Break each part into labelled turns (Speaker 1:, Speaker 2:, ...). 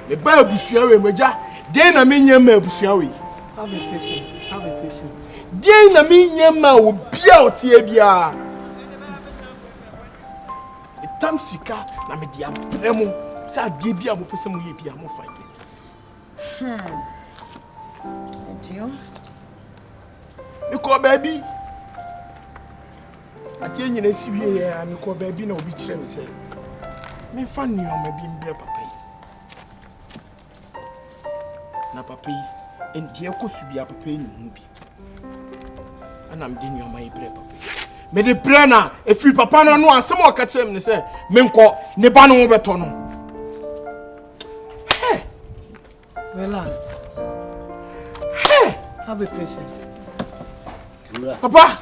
Speaker 1: Me ba abusua we meja. Den na me nyam abusua we.
Speaker 2: Have a patient. Have a patient.
Speaker 1: Den na me nyam obi a otie bia. Etam sika na me dia bremu. Sa bia bia mo pese mo ye bia mo fa ye.
Speaker 2: Dio.
Speaker 1: Me ko baby. Ati nyina siwie ya me ko baby na obi kire me se. Me fa nioma bi mbre papa yi. Na papa yi endie kosubia papa yi hu bi. Ana mde nioma yi bre papa yi. Me de bre na efi papa no no ansem o ka kire me se me nko ne ba no wo beto no. Hey.
Speaker 2: Relax.
Speaker 1: Hey,
Speaker 2: have a patient.
Speaker 1: Papa.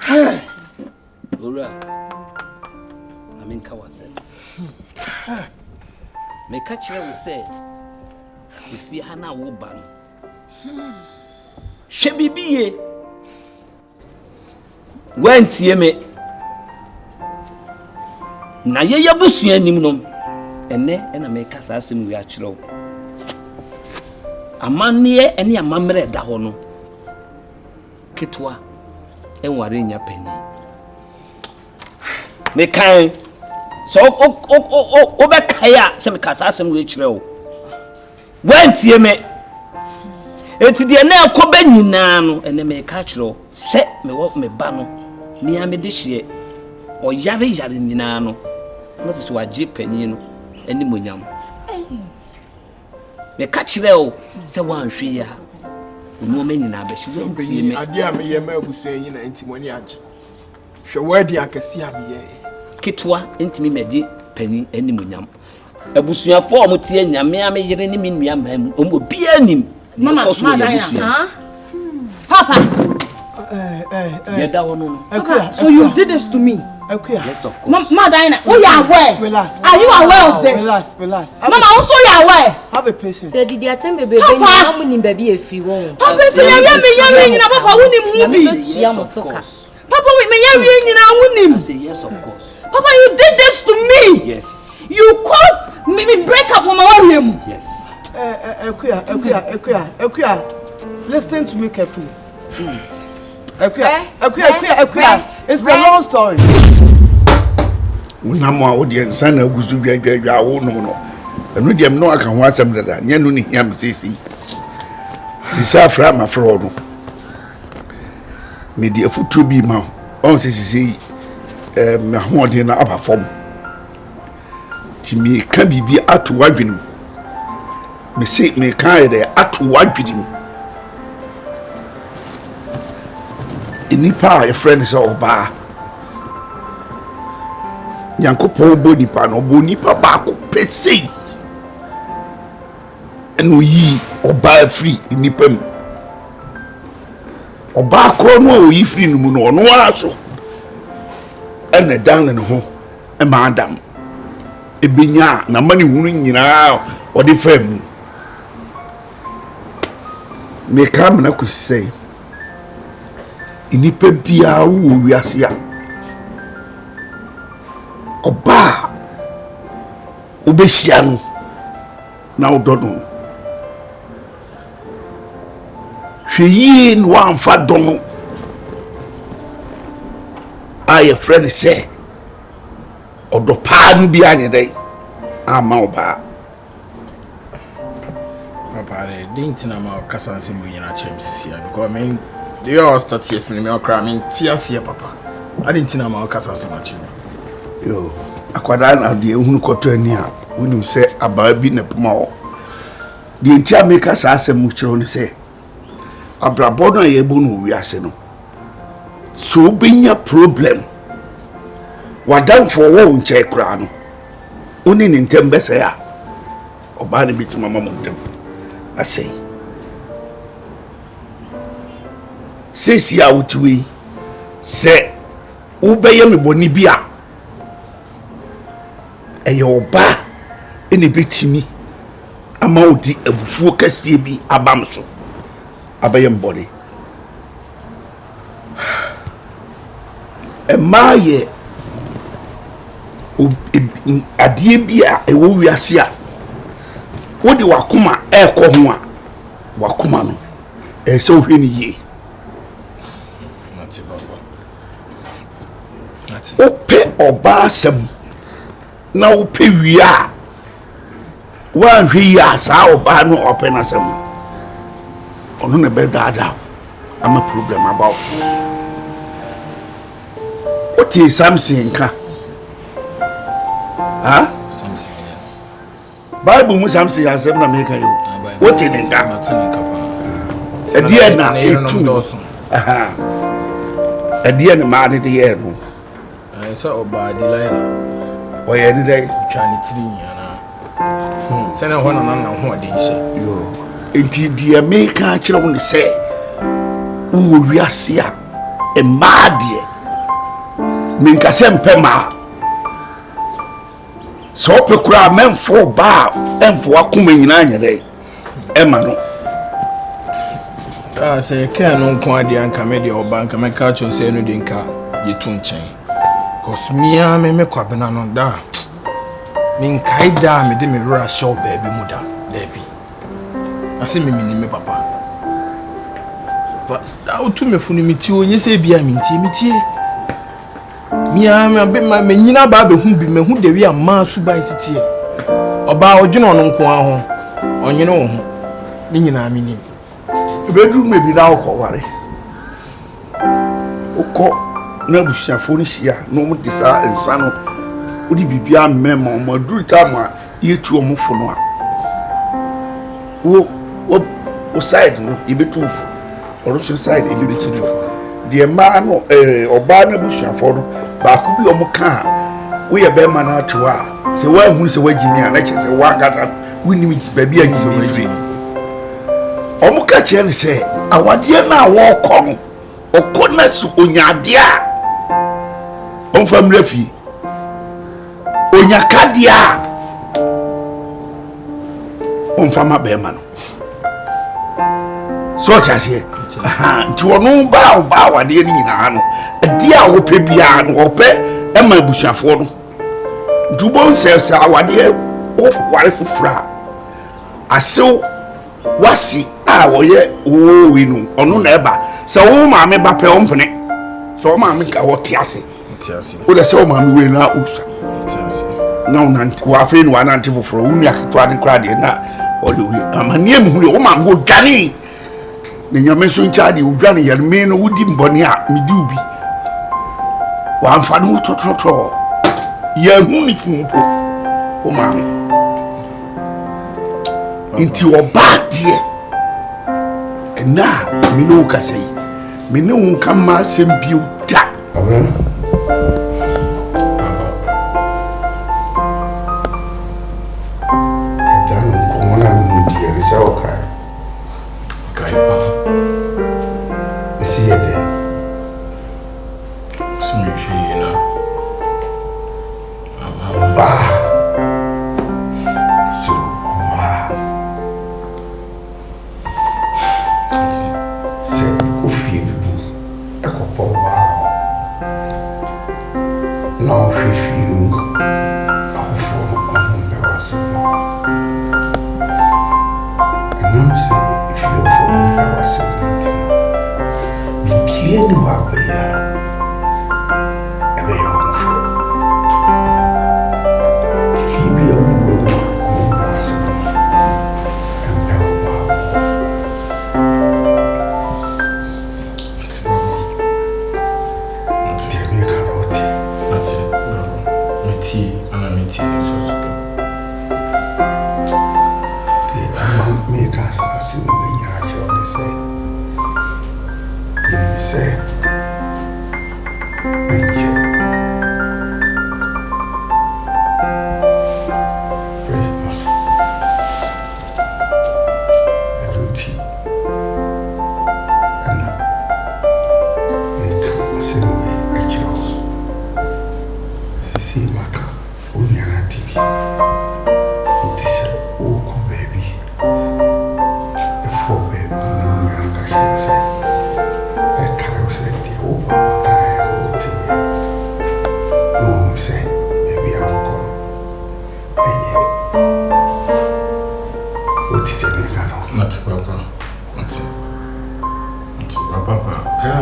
Speaker 1: Hey.
Speaker 3: Ora. Amen ka wase. Me ka kire wo se ifi ha na wo ba no. Hwe bibiye. Wantie me. Na ye yabusua nim no. Ene na me ka sa asem wi a kire wo. Amanne ene amamre da ho no. Ketwa enware nya panyi. Me kan so o be kaya se me ka sa asem wi kire wo. Wantie me. Eti de na akoba nyina no ene me ka kire wo se me wo me ba no me a me de hye o yare nyina no. No so waje panyi no eni monyam. Me ka kire wo se wanhwe ya. Ono me nyina be hye wantie me.
Speaker 1: Ade a me ye ma abusua nyina entimoni age. Hwe wadi akasi a me ye.
Speaker 3: Ketwa entimi medi panyi eni monyam. Abusuafo o motie nyame a me yere ni me nua mam o bi anim.
Speaker 4: Mama, Papa.
Speaker 2: So you did this to me.
Speaker 3: Yes, of course.
Speaker 4: Madina, who you aware?
Speaker 2: Relax.
Speaker 4: Are you aware of this?
Speaker 2: Relax.
Speaker 4: Mama, also you aware?
Speaker 2: Have a patient.
Speaker 5: So did you attend baby? How many baby if you want?
Speaker 4: Papa, yummy, Papa, who movie?
Speaker 3: Yes, of course.
Speaker 4: Papa, with me,
Speaker 3: I say yes, of course.
Speaker 4: Papa, you did this to me.
Speaker 3: Yes.
Speaker 4: You caused me break up with my room.
Speaker 3: Yes.
Speaker 2: Akua, listen to me carefully. Akua. It's a long story.
Speaker 6: Unamo audience na guzu bia wo no. Enu dem no aka ho asem dada. Nya no ni hiam sisi. Sisi afra ma fro no. Me di afutu bi ma. On sisi me ho de na aba fom. Ti me ka bibi atu wadwenim. Me say me kan de atu wadwenim. Inipa your friend is oba. Nyankopon bo nipa no bo nipa ba ko pese. Enu yi oba free nipa mu. Oba kro no yi free no mu no no aso. Ene dan ne ho e ma adam. Ebenya na mani hunu nyina o de fam. Me kam na kusei. Inipa bia wo wiase a oba obehia no na ododo hweyi no amfa dono aye friend say odo pa no bia nye dai ama oba
Speaker 1: Papa, didn't know my cousin Simuina James here because I mean, they all start here from me crying. Tears here, Papa. I didn't know my cousin so much.
Speaker 6: Yo, Akwa na de ehunu koto ani a wonim se ababi na puma o. De ntia make us asem chiro ne se abrabo no ye bu no wiase no. So benya problem. Wadam for wo nche kra no. Oni ni ntem bese ya. Oba ne bitima mama ntem. I say, Sisi a utuwi se ubeye me boni bia eye oba ene betimi ama odi abufuo kasie bi abam so abaye mbode emaye adie bi a ewo wiase a wo de wakoma ekọ ho a wakoma no se ohwe ni ye
Speaker 1: nati baba nati
Speaker 6: ope oba asem na ope wi a wan hwe ya sa oba no ope na asem ono ne be dada ama problem about what is something ka ha
Speaker 1: something
Speaker 6: Bible mu something asem na make you what in nka edie na etu aha edie na ma de ye no
Speaker 1: say oba Delilah
Speaker 6: oye ni dai
Speaker 1: twa ni tiri nyana say na ho na ho ade nse
Speaker 6: yo enti die make a kire wo ne say wo wiase a ma de minka se mpema so pekura menfo ba emfo akoma nyina nya dai ema no
Speaker 1: say can no ko ade anka me de oba anka me ka cho say no de nka yetu nchen cause me kwabena no da min kaida me de me rura show baby muda baby ase me me papa but that to me funu mi ti onye say bia mi tie me nyina ba be hu bi me hu de wi ama suban sitie oba odwene ono nko aho onyene wo ho ni nyina mi nim
Speaker 6: bedroom me bi na okoware okọ na bushafo ni hia no mo disa ensa no odi bibia mema mo duru tama yetu omfo no a wo side no ibetufu oroso side ibetufu de ma no oba na bushafo no ba ku bi omuka wo ye be ma na ato a se wa hu se wagimi a na che se wa ngata wini ba bi agimi omuka che ne se awade na wo kọ no okona su onyade a onfamra fi onyakadia onfama be ma no so chase nti wono ba wade ni nyina no ade a wo pe bia no wo pe e ma busuafo no dubon se awade wo kware fufura asew wasi a wo ye wo wi no ono na eba se wo ma me ba pe ompene so wo ma me ka wo tiase wo de se wo ma me we na usa tiase na unanti wa fe no ananti fufuro wo nua ketwa de kra de na oliwi amanie mu hu wo ma me wo dwane ne nyame so ncha de wo dwane yerme no wodi mbone a medi ubi wa amfa no totrotro ya hu ni fumpo wo ma me inti obadie na mi no ka sei mi ne un kama sembiu da abra dan ko mona mi di ere sa okai
Speaker 1: pa
Speaker 6: si ede
Speaker 1: sumi fi na
Speaker 6: ba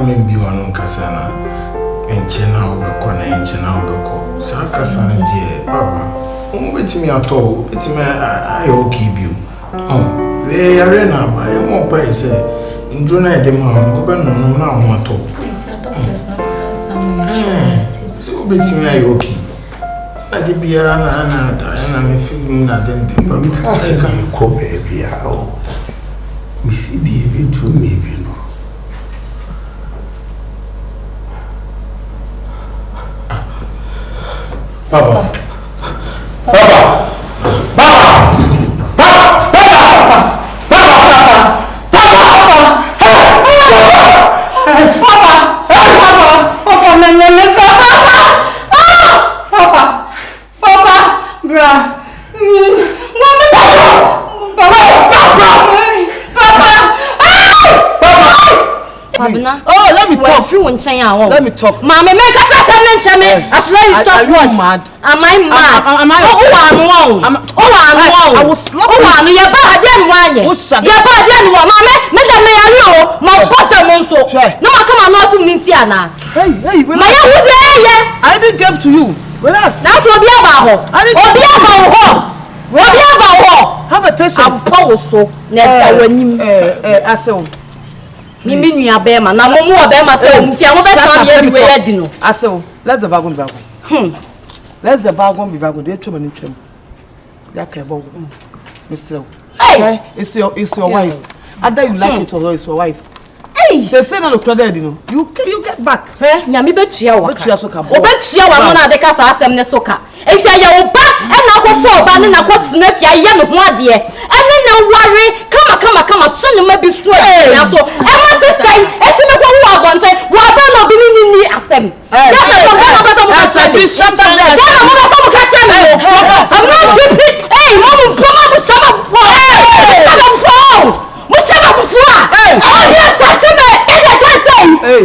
Speaker 1: membi wano kasana enchena obeko na enchena obeko sa kasana die baba betimi ato betimi ayo okibio we yare na ba e mo pa ise ndro na ede ma go be no na ho ato so betimi ayo oki ade biara na da na me film na den de ba
Speaker 6: ka ko baby o misi bi to me bi no
Speaker 1: Papa.
Speaker 5: Oh, let me talk. Let me talk. Mama, make us I
Speaker 2: Are you mad?
Speaker 5: Am I mad? I will slap you. You're bad. You're bad. My bottom also. No, come on, not to Nintiana.
Speaker 2: Hey, I didn't give to you. Relax.
Speaker 5: That's what we about.
Speaker 2: Have a patience.
Speaker 5: I'm powerful.
Speaker 2: I say.
Speaker 5: Mimi ni abema na momu abema say mfia mo betam ye we ready no.
Speaker 2: I say, let the wagon be wagon. Let's the wagon be wagon. Dey twem ni twem. Ya ka ebo. Mr.
Speaker 5: Hey,
Speaker 2: it's your wife. Either you like it or it's your wife.
Speaker 5: Hey,
Speaker 2: say na no credit no. You get back.
Speaker 5: Nyame betua wa.
Speaker 2: Betua so ka.
Speaker 5: Obetua wa mo na de ka sa asem ne so ka. Enti ya wo ba e na ko fo ba ne na ko tsena fia ye no ho ade. Ene na ware kama so ne ma bi so ya so. E ma sister eti me ko wo agonte. Wo ba no bi ni asem. Ya se ko ba no ba so mo ka tell me. Shut up there. Ya mo ba so mo ka tell me. I'm not stupid. Hey, mom mo ma sama before. Sama before. Mo sama before. Hey, you touch me. Hey,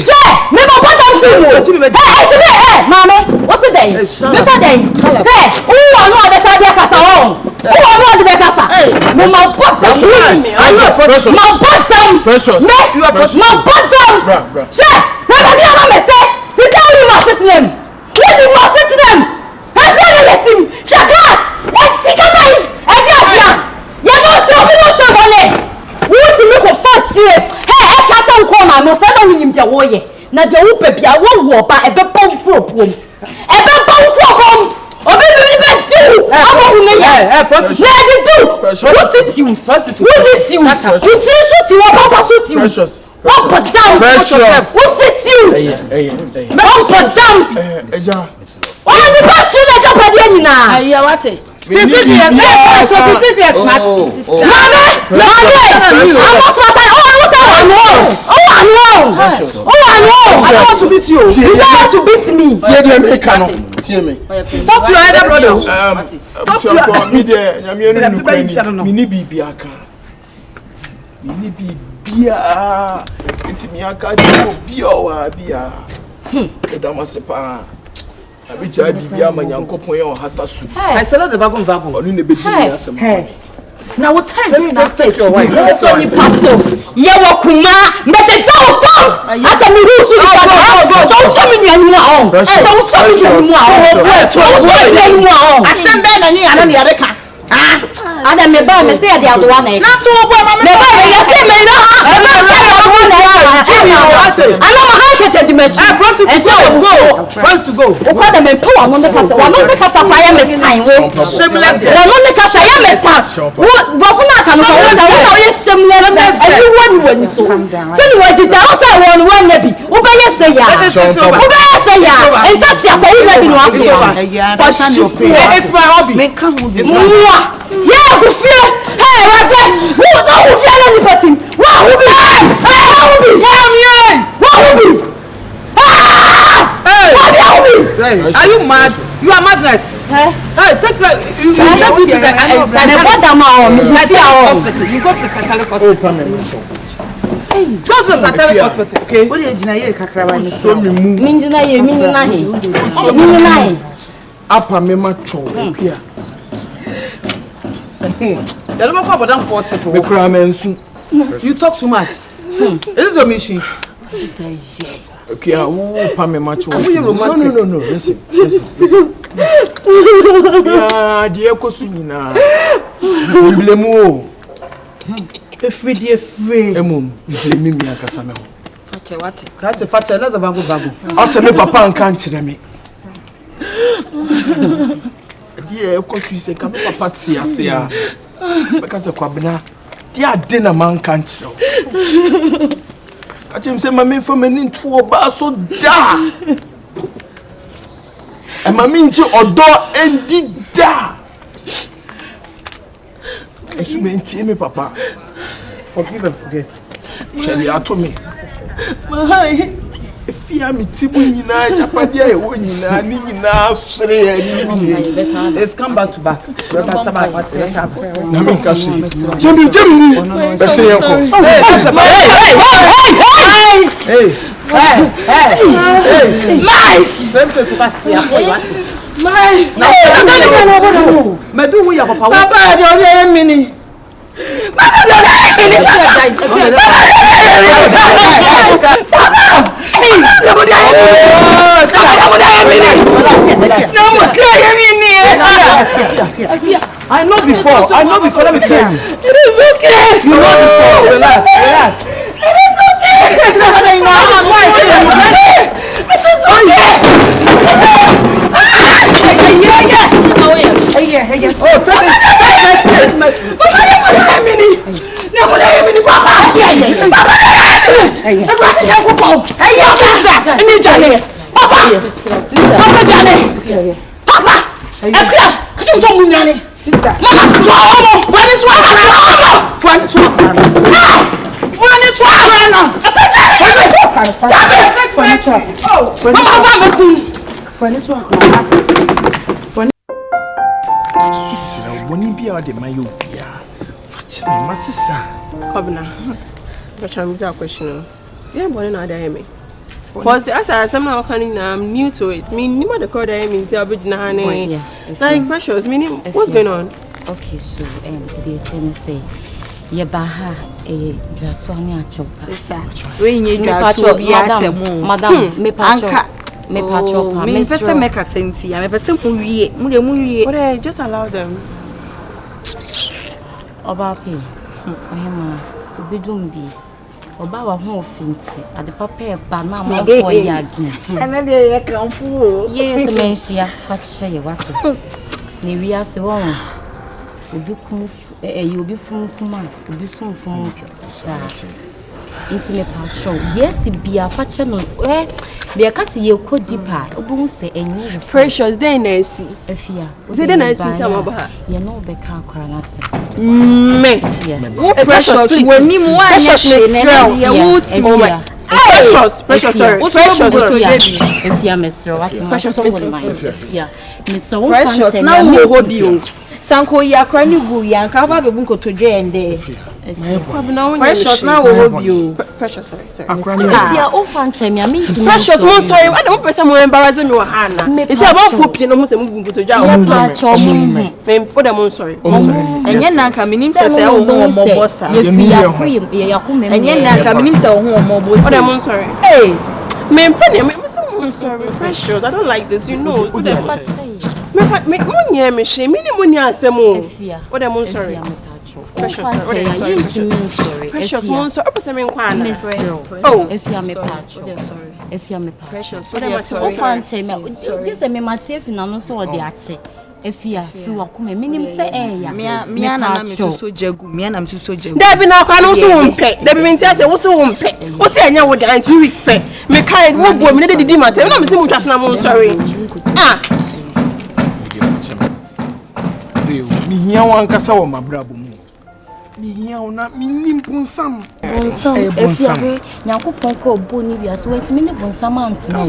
Speaker 5: me mo bottom film. Hey, mama, what's the day? Before day. Hey, who want no the side kasa on? Who want no the kasa? Me mo bottom. My bottom.
Speaker 1: Precious.
Speaker 5: You are precious. My bottom. Say, me ba dia na me say. Sister, you must sit them. You must sit them. I say let him. She class. Let's see come on. I dia. You don't tell me no tell me. What you go fetch here? Hey, kasa nko ma no say na wunyim de wo ye. Na de wo pa bia wo ba e be pom propom. E be pom propom. Obi be do. Awo hu ne ya. Na de do. Wo sit you. Wo ti wo papa so ti.
Speaker 1: Precious.
Speaker 5: What put down? Wo sit you.
Speaker 1: Hey.
Speaker 5: What put down?
Speaker 1: Eja.
Speaker 5: Why the passion na japade nyina? Ayi what?
Speaker 2: Sister, smart.
Speaker 5: I don't want to beat you. You don't want to beat me.
Speaker 2: Talk to your elder brother.
Speaker 1: Talk to your media. Mini bibiaka. Mini bibia. It's me aka bia. Edamasepa. Abicha bibia manyankopon ye o hata su.
Speaker 2: I said the wagon.
Speaker 1: Onu ne bedi ni asem.
Speaker 2: Now what time do you not fake your wife?
Speaker 5: So ni paso. Ye wo kuma mbete down phone. Asa mi hu su go. So so mi nyu on. So so mi nyu on.
Speaker 2: Asembe na ni ana ni areka.
Speaker 5: Ada me ba me say ade adowa na e. Na to bo ma me ba me say me no ha. E ma say obo na e. Ana ma ha kete di mechi.
Speaker 2: First to go.
Speaker 5: O kwa da me pa wa no de kasa. Wa no de kasa pa ya me tan we.
Speaker 2: Shameless.
Speaker 5: Wa no de kasa ya me tan. Wo fu na ka no wo ye shameless. Ayi wani so. Tell you what did I say won wan na bi. Wo ba ye say ya. Wo ba ye say ya. Enta ti akwa wo na bi no afi.
Speaker 2: It's my hobby. Me come with this.
Speaker 5: Yeah, go fear. Hey, Robert. Who fear anybody? What will be? Hey, what will be? What will be?
Speaker 2: Hey, are you mad? You are madness. Hey, take you take me to the hospital. You go to Satanic hospital. Go to Satanic hospital, okay? What is it? Kakrawa ni.
Speaker 1: So mi mu.
Speaker 5: Minjina he.
Speaker 1: Apa me ma cho. Pia.
Speaker 2: You don't come about hospital.
Speaker 1: Me kra mensu.
Speaker 2: You talk too much. Is it your mission?
Speaker 5: Sister, yes.
Speaker 1: Okay, who pay much? No. Listen. Yeah, the Ekosuna. Blemo.
Speaker 2: Free.
Speaker 1: Emum, blame me, Casamo.
Speaker 5: What?
Speaker 2: That's a fat another bago.
Speaker 1: Ask me, Papa, and can't cheer me. Dear Ekosu, come Papa, see us here. Because of Quabina, dear dinner man can't show. I just say, my men from an into a bar so da. And my minji or door and did da. As you maintain me, Papa.
Speaker 2: Forgive and forget.
Speaker 1: Shall you to me?
Speaker 4: My.
Speaker 1: If you are me, Tibunina, Japadia, Nina, Sray,
Speaker 2: Let's come back to back.
Speaker 1: Jimmy, let's say, Uncle.
Speaker 2: Hey,
Speaker 4: Mike! Papa, don't hear me. Papa, don't
Speaker 2: I know before. Let me tell you.
Speaker 4: It is okay.
Speaker 2: You know before. Relax.
Speaker 4: It is okay.
Speaker 1: When be out the myopia, fetch me, my sister.
Speaker 7: Kobna, but I'm a question. Yeah, boy, not me. Because as I am now I'm new to it. Mean, you the code I mean, the original name. Like precious, meaning what's going on?
Speaker 5: Okay, so the attorney say, Yabaha, that's one your sister.
Speaker 4: When you
Speaker 5: Madam, me patcho. Me patcho,
Speaker 4: me sister make a sense. I'm a person who
Speaker 7: But I just allow them.
Speaker 5: Obapi, Ohima, Ubidumbi, Obawa home finty at the papa banana for yards.
Speaker 4: and then they come fool.
Speaker 5: Yes, Mensia, what say what? Nivia Swan. You'll be from Kuma, you'll be soon from intimate patcho. Yes, be a fashion. Where be a cassie you could deeper, Obun say, and
Speaker 7: Precious, then I see.
Speaker 5: if you
Speaker 7: Then I see some about her.
Speaker 5: you know, Becca Cranas.
Speaker 7: Me.
Speaker 4: Precious, when you want
Speaker 7: Precious, sorry.
Speaker 5: If you are Mr. What's precious over mine? Yeah, Mr.
Speaker 4: Precious, now we hold you. Sanko ya krani bu ya nkaba be bunko to dwe ende. Precious now we hold you.
Speaker 7: Precious, sorry.
Speaker 5: If you are often time, I mean,
Speaker 7: Precious, more sorry. I don't person more embarrassing me Hannah. It's about food, you know, most bunko to jail. Put them on sorry.
Speaker 4: Enye na nka minim se se wo ho mo bossa. Enye na nka minim se wo ho mo bossa.
Speaker 7: Put them on sorry. Hey, me penny, I'm sorry. Precious, I don't like this, you know. What me shame, I'm sorry. Precious, oh,
Speaker 5: if you are me patch, if you are me precious, this is me material, and I'm so the ache. If you are minimum say,
Speaker 4: me na me so jagu, me na me so jagu.
Speaker 7: There be now can also pay. There be mean say what's pay. What's say anya would in 2 weeks pay. Me kind wo boy me dey matter. Me na me say mo just na mo sorry.
Speaker 1: Me here one kasa wo mabrabo mu. Me here ona me nim bonsam.
Speaker 5: If you are Yakupon ko boni bi aso wait me ne bonsam antina.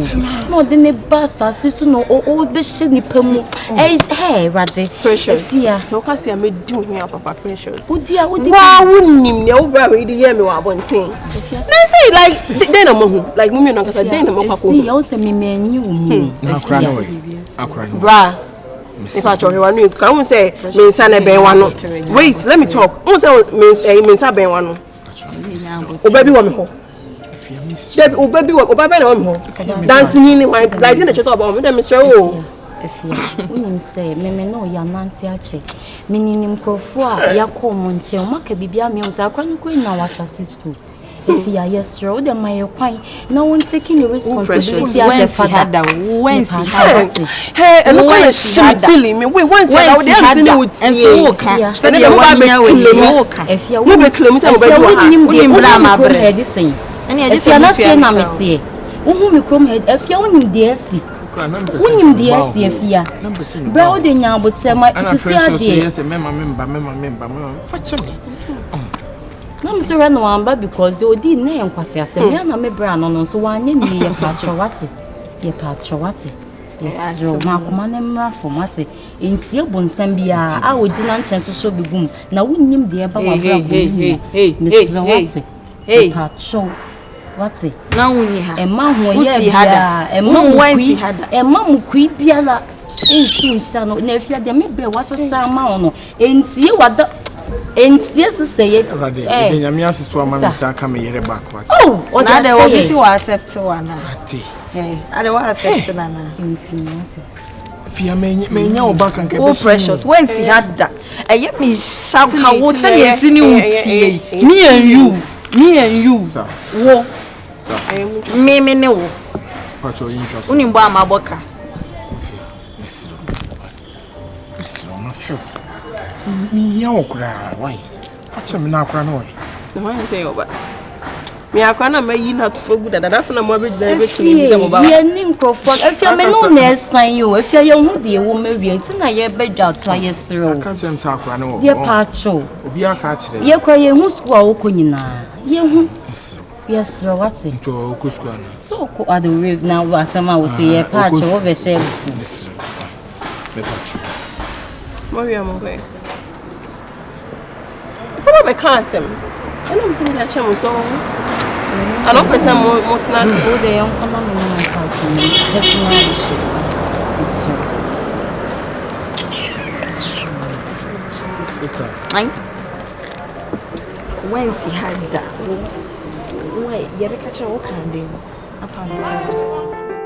Speaker 5: No de ne basa sisu no o be hye nipa mu. Hey rade.
Speaker 7: Precious.
Speaker 5: Yeah.
Speaker 7: So can say me do here papa Precious.
Speaker 5: Udi
Speaker 7: wa wunnim ne wo bra we dey hear me wa bonten. They say like they na mo like mummy no kasa they na mo kwako.
Speaker 5: See you say me menyu mu.
Speaker 1: Akra no.
Speaker 7: Bra. If I tell you one, you can't say, Minsana Benwano. Wait, let me talk. Who say Minsa Benwano? Oh, baby, one more. baby no dancing in my like the church about them Mr. Oh
Speaker 5: Efia unim say me no ya nanti ache mininim krofo a yakọ mo nche o maka bibia me o sa akwa no na wasati school Efia yes ro de my kwan na won taking the responsibility as a father when
Speaker 7: hey and look at shimtili me we once I dey am say would and so woka say dey wa be woka
Speaker 5: Efia
Speaker 7: we be claim say we be
Speaker 5: unim bra ma bre edisen Efia na say na metie uhu mi krom head Efia unim de asi unim de asi Efia bra o de nya abotema sisi ade
Speaker 1: yes member fache me
Speaker 5: I'm sorry no amba because they odi na yenkwase asem ya na me bra no so wanye ni ye patchowati yes ro makoma na mra formati entie bonsam bia a odi na nchen so bigum na wonnim de eba wa bra hey patchowati
Speaker 4: na wonni ha
Speaker 5: emma ho ye bia emma mu kui biala ensu nsa no na afia de me bra wa sesa ma ono entie wada entie sister ye
Speaker 1: de nyame aseso ama me sa ka me yere back what
Speaker 4: oh na de obiti wa accept wana
Speaker 1: ati
Speaker 4: ade wa accept na
Speaker 5: infinity
Speaker 1: fia menya o back and
Speaker 4: oh precious when she had that eye me shout ka wo tell you see ni wutie me and you wo me ne wo
Speaker 1: pacho interest
Speaker 4: uni mbo amaboka
Speaker 1: misro ma fio mi ya okura why fache me na akura no
Speaker 7: no why say oba me akwa na mayi na to fogu da da funa mo be gina be kini mo ba
Speaker 5: we ni microphone afia me no na esan yo afia ye hu de wo ma wi nti na ye bedwa to aye sero
Speaker 1: aka chem sa akura no
Speaker 5: ye pacho
Speaker 1: obi aka kire
Speaker 5: ye kwa ye hu school a wo ko nyina ye hu yes ro wati
Speaker 1: to ko school na
Speaker 5: so ko adu rave na wa sama wo so ye pacho wo be share
Speaker 1: yes me pacho
Speaker 7: mo wi am go so we can't sem and I'm saying that chemo so I don't person mo tna
Speaker 5: go de yon kono me na pass ni personal issue so
Speaker 1: sister
Speaker 4: when she had that why you be catch her what kind of upon